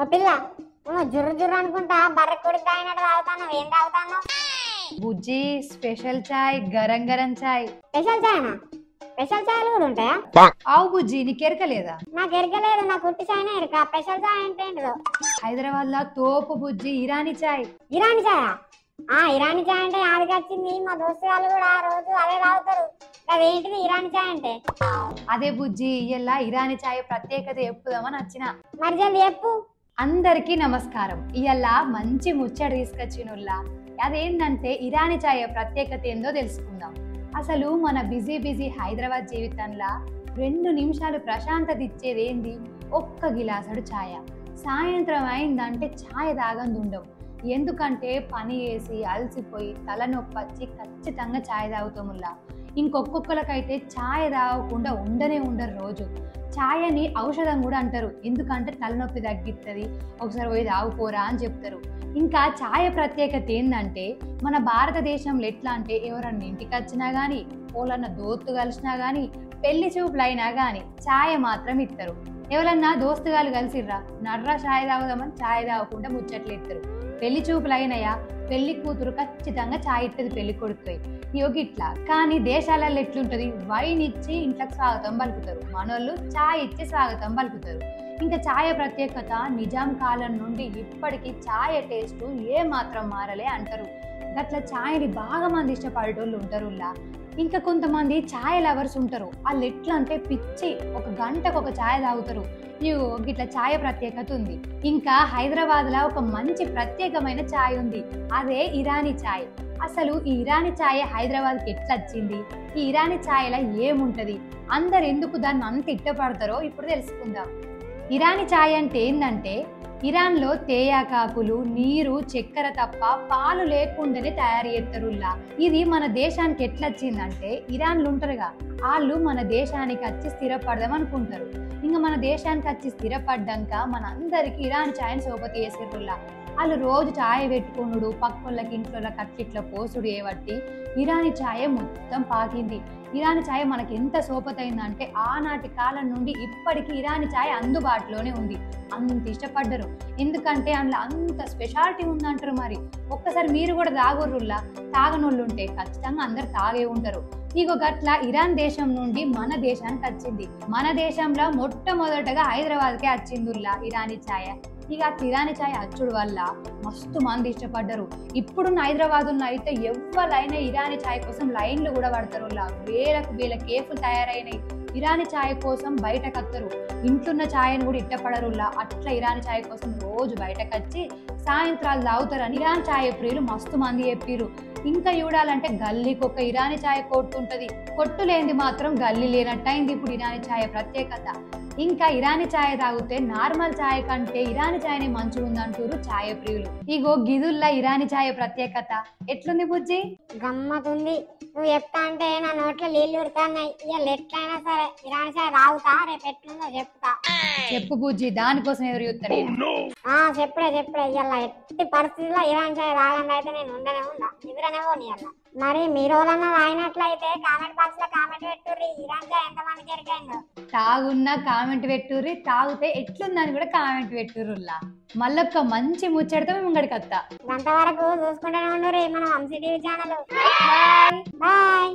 ఓ పిల్ల నువ్వు జుర్రు జుర్రు అనుకుంటా బర్రె కొడుకు తాగినట్టు తాగుతాను. ఏం తాగుతాను? బుజ్జి స్పెషల్ చాయ్, గరం గరం చాయ్. స్పెషల్ చాయనా? స్పెషల్ చాయలు కూడా ఉంటాయా? ఆవు బుజ్జి నీకు ఎరకలేదా? నాకు ఎరకలేదు, నాకు ఉట్టి చాయనే ఎరక. స్పెషల్ చాయ్ అంటే ఏంటిదో? హైదరాబాద్ లో తోపు బుజ్జి ఇరానీ చాయ్. ఇరానీ చాయా? ఇరానీ చాయ్ అంటే యాదికి వచ్చింది. మా దోస్తు వాళ్ళు కూడా రోజు అదే తాగుతారు. అదేంటిది ఇరానీ చాయ్ అంటే? అదే బుజ్జి ఇలా ఇరానీ చాయ్ ప్రత్యేకత చెప్పుదామని వచ్చిన. మరి జల్ది చెప్పు. అందరికీ నమస్కారం. ఇవాళ మంచి ముచ్చట తీసుకొచ్చినుల్లా. అదేంటంటే ఇరానీ చాయ్ ప్రత్యేకత ఏందో తెలుసుకుందాం. అసలు మన బిజీ హైదరాబాద్ జీవితంలో 2 నిమిషాలు ప్రశాంతత ఇచ్చేది ఏంది? ఒక్క గిలాసుడు ఛాయ. సాయంత్రం అయిందంటే ఛాయ తాగంది ఉండవు. ఎందుకంటే పని చేసి అలసిపోయి తలనొప్పి వచ్చి ఖచ్చితంగా ఛాయ్ తాగుతాముల్లా. ఇంకొక్కొక్కరికైతే ఛాయ్ తాగకుండా ఉండరు రోజు. ఛాయని ఔషధం కూడా అంటారు. ఎందుకంటే తలనొప్పి తగ్గిస్తుంది, ఒకసారి పోయి తాగుపోరా అని చెప్తారు. ఇంకా ఛాయ ప్రత్యేకత ఏంటంటే మన భారతదేశంలో ఎట్లా అంటే ఎవరన్నా ఇంటికి వచ్చినా కానీ, ఓలన్నా దోస్తు కలిసినా కానీ, పెళ్లి చూపులు అయినా కానీ ఛాయ మాత్రం ఇస్తారు. ఎవరన్నా దోస్తుగాలు కలిసిర్రా నర్రా ఛాయ్ తాగుదామని ఛాయ్ తాగకుండా ముచ్చట్లు ఇస్తారు. పెళ్లి చూపులు అయినాయా పెళ్లి కూతురు ఖచ్చితంగా ఛాయ్ ఇస్తుంది పెళ్లి కొడుకుపోయి. ఇట్లా కానీ దేశాలలో ఎట్లుంటది? వైన్ ఇచ్చి ఇంట్లోకి స్వాగతం పలుకుతారు, మనోళ్ళు ఛాయ్ ఇచ్చి స్వాగతం పలుకుతారు. ఇంకా ఛాయ ప్రత్యేకత నిజాం కాలం నుండి ఇప్పటికీ ఛాయ టేస్ట్ ఏ మాత్రం మారలే అంటారు. గట్ల ఛాయని బాగా మంది ఇష్టపడేటోళ్ళు ఉంటారులా. ఇంకా కొంతమంది ఛాయ్ లవర్స్ ఉంటారు. వాళ్ళు ఎట్లా అంటే పిచ్చి ఒక గంటకు ఒక ఛాయ్ తాగుతారు. గిట్ల ఛాయ ప్రత్యేకత ఉంది. ఇంకా హైదరాబాద్ లో ఒక మంచి ప్రత్యేకమైన ఛాయ్ ఉంది, అదే ఇరానీ ఛాయ్. అసలు ఈ ఇరానీ ఛాయ్ హైదరాబాద్కి ఎట్లా వచ్చింది? ఈ ఇరానీ ఛాయ్లో ఏముంటది? అందరు ఎందుకు దాన్ని అంత ఇష్టపడతారో ఇప్పుడు తెలుసుకుందాం. ఇరానీ ఛాయ్ అంటే ఏంటంటే ఇరాన్లో తేయాకాకులు, నీరు, చక్కెర తప్ప పాలు లేకుండానే తయారు చేస్తారులా. ఇది మన దేశానికి ఎట్లా వచ్చిందంటే ఇరాన్లు ఉంటారుగా, వాళ్ళు మన దేశానికి వచ్చి స్థిరపడదాం అనుకుంటారు. ఇంకా మన దేశానికి వచ్చి స్థిరపడ్డాక మన అందరికి ఇరానీ ఛాయ్ని సోపతి చేసేరులా. వాళ్ళు రోజు ఛాయ్ పెట్టుకునుడు, పక్కోళ్ళకి ఇంట్లో కట్టిట్లా పోసుడు ఏబట్టి ఇరానీ ఛాయ్ మొత్తం పాకింది. ఇరానీ ఛాయ్ మనకి ఎంత సోపతైందంటే ఆనాటి కాలం నుండి ఇప్పటికీ ఇరానీ ఛాయ్ అందుబాటులోనే ఉంది. అంత ఇష్టపడ్డరు, ఎందుకంటే అందులో అంత స్పెషాలిటీ ఉందంటారు. మరి ఒక్కసారి మీరు కూడా తాగుర్రుల్లా. తాగనోళ్ళు ఉంటే ఖచ్చితంగా అందరు తాగే ఉంటారు. గట్ల ఇరాన్ దేశం నుండి మన దేశానికి వచ్చింది. మన దేశంలో మొట్టమొదటగా హైదరాబాద్కే వచ్చిందిల్లా ఇరానీ ఛాయ్. ఇరానీ ఛాయ్ అచ్చుడు వల్ల మస్తు మంది ఇష్టపడ్డరు. ఇప్పుడున్న హైదరాబాద్ ఉన్న అయితే ఎవరైనా ఇరానీ ఛాయ్ కోసం లైన్లు కూడా పడతారు. వేల కేఫ్లు తయారైనాయి ఇరానీ ఛాయ్ కోసం. బయటకు వస్తారు, ఇంట్లున్న ఛాయ్ని కూడా ఇష్టపడరులా. అట్లా ఇరానీ ఛాయ్ కోసం రోజు బయటకు వచ్చి సాయంత్రాలు తాగుతారని ఇరాన్ ఛాయ్ ప్రియులు మస్తు మంది చెప్పిరు. ఇంకా చూడాలంటే గల్లీకి ఒక ఇరానీ ఛాయ్ కొట్టు ఉంటది. కొట్టు లేనిది మాత్రం గల్లీ లేనట్టయింది ఇప్పుడు ఇరానీ ఛాయ్ ప్రత్యేకత. ఇంకా ఇరానీ ఛాయ్ తాగితే నార్మల్ ఛాయ్ కంటే ఇరానీ ఛాయ్ని మంచిగా ఉందంటారు ఛాయ్ ప్రియులు. గిదుల్లా ఇరానీ ఛాయ్ ప్రత్యేకత ఎట్లుంది బుజ్జి? గమ్మతుంది. నువ్వు చెప్తా అంటే నా నోట్లో నీళ్ళు ఉడుతున్నాయి. ఇవాళ ఎట్లయినా సరే ఇరానీ ఛాయ్ తాగుతా. రేపు ఎట్లుందో చెప్తా. చెప్పు బుజ్జి, దానికోసం ఎవరు చెప్తారు? చెప్పుడే ఇవాళ ఎట్టి పరిస్థితుల్లో ఇరానీ ఛాయ్ తాగండి అయితే నేను ఉండనే ఉందా, నిద్రనే పోనీ. మరి మీరు వాళ్ళన్నా తాగినట్లయితే కామెంట్ బాక్స్ లో కామెంట్ పెట్టుర్రి. ఇరానీ ఛాయ్ ఎంతమందికి ఎరికైందో? తాగున్నా కామెంట్ పెట్టుర్రి, తాగితే ఎట్లుందని కూడా కామెంట్ పెట్టుర్రుల్లా. మళ్ళొక్క మంచి ముచ్చడితో మేము ముంగడికి వస్తా. అంతవరకు చూసుకుంటూనే ఉండుర్రి మన వంశీ టీవీ ఛానల్. బాయ్.